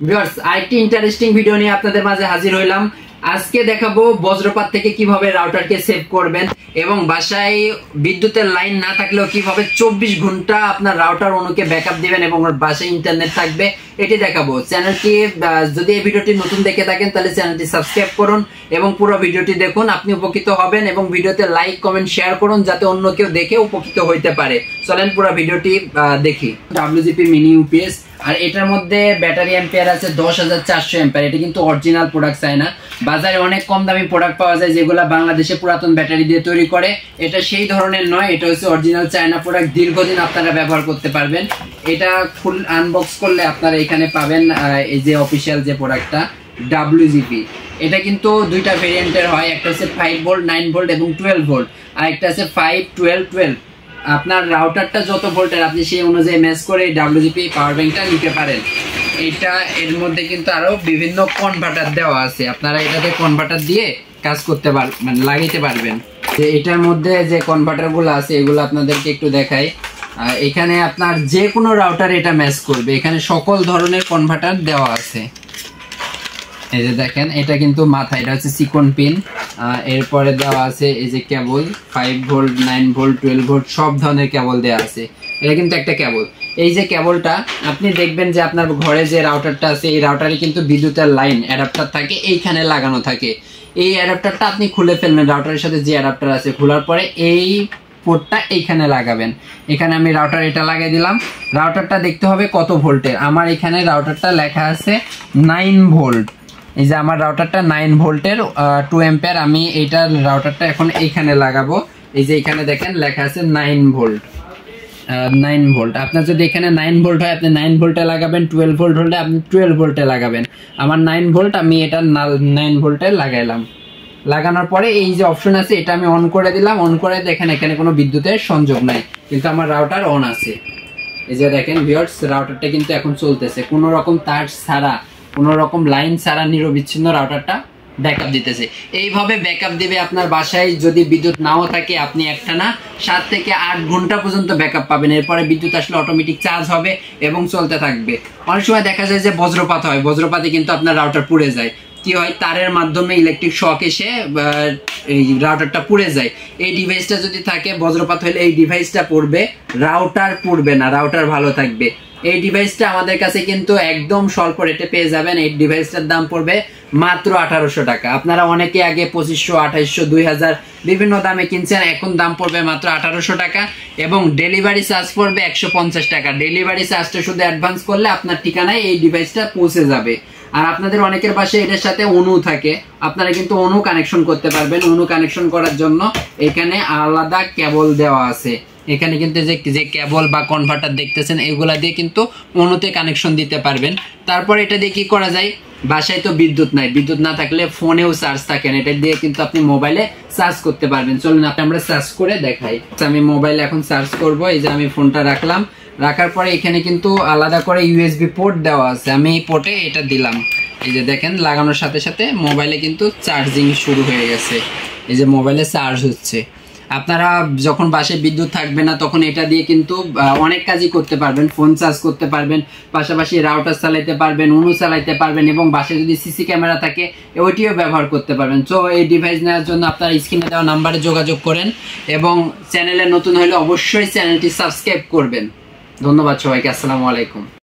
Viewers, আরেকটি interesting video নিয়ে আপনাদের মাঝে হাজির হইলাম। আজকে দেখাবো বজ্রপাত থেকে কিভাবে রাউটারকে সেভ করবেন এবং বাসায় বিদ্যুতের লাইন না থাকলেও কিভাবে 24 ঘন্টা আপনার রাউটার অনুকে ব্যাকআপ দিবেন এবং বাসায় ইন্টারনেট থাকবে, এটি দেখাবো। চ্যানেলটি যদি এই ভিডিওটি নতুন দেখে থাকেন তাহলে চ্যানেলটি সাবস্ক্রাইব করুন এবং পুরো ভিডিওটি দেখুন, আপনি উপকৃত হবেন। এবং ভিডিওতে লাইক কমেন্ট শেয়ার করুন যাতে অন্য কেউ দেখে উপকৃত হইতে পারে। চলেন পুরো ভিডিওটি দেখি। WGP মিনি ইউপিএস, আর এটার মধ্যে ব্যাটারি অ্যাম্পিয়ার আছে 10,400 অ্যাম্পিয়ার। এটা কিন্তু অরিজিনাল প্রোডাক্ট চায় না। বাজারে অনেক কম দামি প্রোডাক্ট পাওয়া যায় যেগুলো বাংলাদেশে পুরাতন ব্যাটারি দিয়ে তৈরি করে। এটা সেই ধরনের নয়, এটা হচ্ছে অরিজিনাল চায়না প্রোডাক্ট। দীর্ঘদিন আপনারা ব্যবহার করতে পারবেন। এটা ফুল আনবক্স করলে আপনারা এখানে পাবেন এই যে অফিসিয়াল যে প্রোডাক্টটা WGP। এটা কিন্তু দুইটা ভেরিয়েন্টের হয়, একটা হচ্ছে 5 ভোল্ট 9 ভোল্ট এবং 12 ভোল্ট, আর একটা আছে 5 12 12। আপনার রাউটারটা যত ভোল্টের আপনি সেই অনুযায়ী ম্যাচ করে WGP পাওয়ার ব্যাংকটা নিতে পারেন। এটা এর মধ্যে কিন্তু আরো বিভিন্ন কনভার্টার দেওয়া আছে, আপনারা এটাতে কনভার্টার দিয়ে কাজ করতে পারবেন, মানে লাগাইতে পারবেন। যে এটার মধ্যে যে কনভার্টারগুলো আছে এগুলো আপনাদেরকে একটু দেখাই। এখানে আপনার যে কোনো রাউটার এটা ম্যাচ করবে, এখানে সকল ধরনের কনভার্টার দেওয়া আছে। এই যে দেখেন, এটা কিন্তু মাথা, এটা হচ্ছে সিকন পিন। এরপরে দেওয়া আছে এই যে কেবল 5 ভোল্ট 9 ভোল্ট 12 ভোল্ট সব ধরনের কেবল দেওয়া আছে। এটা কিন্তু একটা কেবল। এই যে কেবলটা আপনি দেখবেন যে আপনার ঘরে যে রাউটারটা আছে এই রাউটারে কিন্তু বিদ্যুতের লাইন অ্যাডাপ্টার থাকে, এইখানে লাগানো থাকে। এই অ্যাডাপ্টারটা আপনি খুলে ফেলবেন, রাউটারের সাথে যে অ্যাডাপ্টার আছে খোলার পরে এই পোর্টটা এইখানে লাগাবেন। এখানে আমি রাউটার এটা লাগিয়ে দিলাম। রাউটারটা দেখতে হবে কত ভোল্টের। আমার এখানে রাউটারটা লেখা আছে 9 ভোল্ট। এই যে আমার রাউটারটা 9 ভোল্টের 2 অ্যাম্পিয়ার। আমি এইটার রাউটারটা এখন এইখানে লাগাবো। এই যে এখানে দেখেন লেখা আছে 9 ভোল্ট 9 ভোল্ট। আপনার যদি এখানে 9 ভোল্ট হয় আপনি 9 ভোল্টে লাগাবেন, 12 ভোল্ট হলে আপনি 12 ভোল্টে লাগাবেন। আমার 9 ভোল্ট, আমি এটা 9 ভোল্টে লাগাইলাম। লাগানোর পরে এই যে অপশন আছে এটা আমি অন করে দিলাম। অন করে দেখেন এখানে কোনো বিদ্যুতের সংযোগ নাই, কিন্তু আমার রাউটার অন আছে। এই যে দেখেন ভিউয়ার্স, রাউটারটা কিন্তু এখন চলতেছে, কোনো রকম তার ছাড়া, কোনো রকম লাইন ছাড়া নিরবিচ্ছিন্ন রাউটারটা ব্যাকআপ দিতেছে। এইভাবে ব্যাকআপ দিবে আপনার বাসায় যদি বিদ্যুৎ নাও থাকে। আপনি একটানা 7 থেকে 8 ঘন্টা পর্যন্ত ব্যাকআপ পাবেন। এরপরে বিদ্যুৎ আসলে অটোমেটিক চার্জ হবে এবং চলতে থাকবে। অনেক সময় দেখা যায় যে বজ্রপাত হয়, বজ্রপাতে কিন্তু আপনার রাউটার পুড়ে যায়। কি হয়, তারের মাধ্যমে ইলেকট্রিক শক এসে এই রাউটারটা পুড়ে যায়। এই ডিভাইসটা যদি থাকে, বজ্রপাত হলে এই ডিভাইসটা পড়বে, রাউটার পুড়বে না, রাউটার ভালো থাকবে। এই ডিভাইসটা আমাদের কাছে কিন্তু একদম স্বল্প রেটে পেয়ে যাবেন। এই ডিভাইসটার দাম পড়বে মাত্র 1800 টাকা। আপনারা অনেকে আগে 2500 2800 2000 বিভিন্ন দামে কিনছেন, এখন দাম পড়বে মাত্র 1800 টাকা এবং ডেলিভারি চার্জ পড়বে 150 টাকা। ডেলিভারি চার্জটা শুধু অ্যাডভান্স করলে আপনার ঠিকানায় এই ডিভাইসটা পৌঁছে যাবে। আর আপনাদের অনেকের বাসায় এটার সাথে অনু থাকে, আপনারা কিন্তু অনু কানেকশন করতে পারবেন। অনু কানেকশন করার জন্য এখানে আলাদা কেবল দেওয়া আছে। এখানে কিন্তু যে কেবল বা কনভার্টার দেখতেছেন এগুলা দিয়ে কিন্তু অনুতে কানেকশন দিতে পারবেন। তারপর এটা দিয়ে কি করা যায়, বাসায় তো বিদ্যুৎ নাই, বিদ্যুৎ না থাকলে ফোনেও চার্জ থাকে না, এটা দিয়ে কিন্তু আপনি মোবাইলে চার্জ করতে পারবেন। চলুন আমরা চার্জ করে দেখাই। আমি মোবাইলে এখন চার্জ করব। এই যে আমি ফোনটা রাখলাম, রাখার পরে এখানে কিন্তু আলাদা করে USB পোর্ট দেওয়া আছে। আমি এই পোর্টে এটা দিলাম। এই যে দেখেন, লাগানোর সাথে সাথে মোবাইলে কিন্তু চার্জিং শুরু হয়ে গেছে। এই যে মোবাইলে চার্জ হচ্ছে। আপনারা যখন বাসায় বিদ্যুৎ থাকবে না তখন এটা দিয়ে কিন্তু অনেক কাজই করতে পারবেন। ফোন চার্জ করতে পারবেন, পাশাপাশি রাউটার চালাইতে পারবেন, অনু চালাইতে পারবেন এবং বাসায় যদি সিসি ক্যামেরা থাকে ওইটিও ব্যবহার করতে পারবেন। তো এই ডিভাইস নেওয়ার জন্য আপনারা স্ক্রিনে দেওয়া নাম্বারে যোগাযোগ করেন এবং চ্যানেলে নতুন হলে অবশ্যই চ্যানেলটি সাবস্ক্রাইব করবেন। ধন্যবাদ সবাইকে। আসসালামু আলাইকুম।